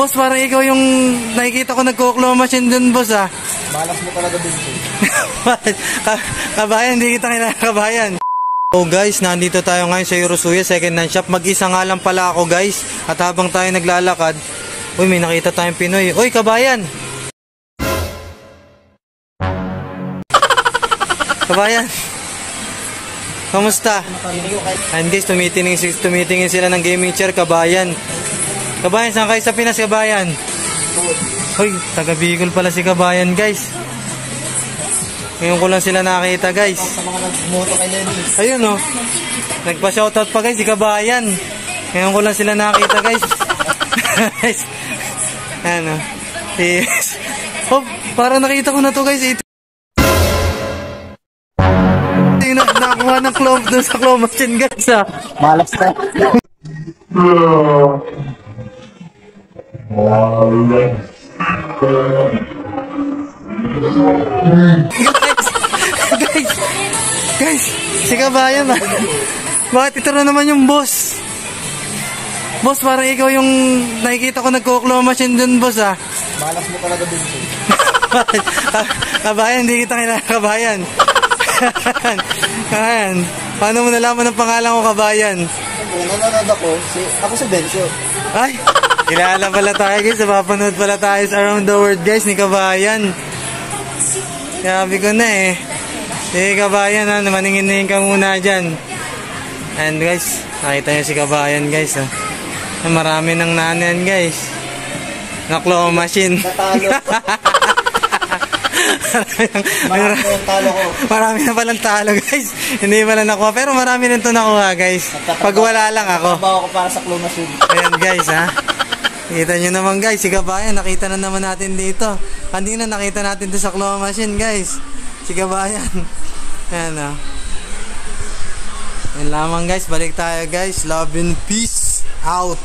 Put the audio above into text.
Boss, parang ikaw yung nakikita ko nagko-claw machine dun, boss, ah. Malas mo talaga dun, Kabayan, hindi kita kilala, kabayan. So guys, nandito tayo ngayon sa Eurosuya second hand shop. Mag-isa nga lang pala ako, guys. At habang tayo naglalakad, uy, may nakita tayong Pinoy. Uy, kabayan! Kabayan! Kamusta? And guys, tumitingin sila ng gaming chair, kabayan. Kabayan, saan kayo sa Pinas, kabayan? Uy, taga Bicol pala si kabayan, guys. Ngayon ko lang sila nakita, guys. Sa mga nagmoto kay Lenny. Ayun, oh. Nagpa-shoutout pa, guys, si kabayan. Ngayon ko lang sila nakita, guys. Guys. Ano. Yes. Oh, parang nakita ko na to, guys. Ito. Nakuha ng claw doon sa claw machine, guys, ah. Malas ka. Guys, si kabayan, ah. Bakit ito na naman yung boss? Boss, parang ikaw yung nakikita ko nagko-claw machine dun, boss, ah. Malas mo talaga dun, Kabayan, hindi kita kilala, kabayan. Kabayan, paano mo nalaman ang pangalan ko, kabayan? Nanonood ako si Benzo. Ay, kilala pala tayo, guys. Napapanood pala tayo sa Around the World, guys, ni kabayan. Sabi ko na, eh. Si kabayan, ha, maningin ka muna dyan. And guys, nakita niyo si kabayan, guys, ha. Marami ng nanan, guys. Na claw machine. Natalo. Marami ng talo ko. Marami na palang talo, guys. Hindi pala nakuha. Pero marami rin ito nakuha, guys. Pag wala lang ako. Nagtatrabaho ko para sa claw machine. Ayan, guys, ha. Kita nyo naman, guys. Si kabayan, nakita na naman natin dito. Kanina nakita natin ito sa claw machine, guys. Si kabayan. Ayan, ha. Yan lamang, guys. Balik tayo, guys. Love and peace out.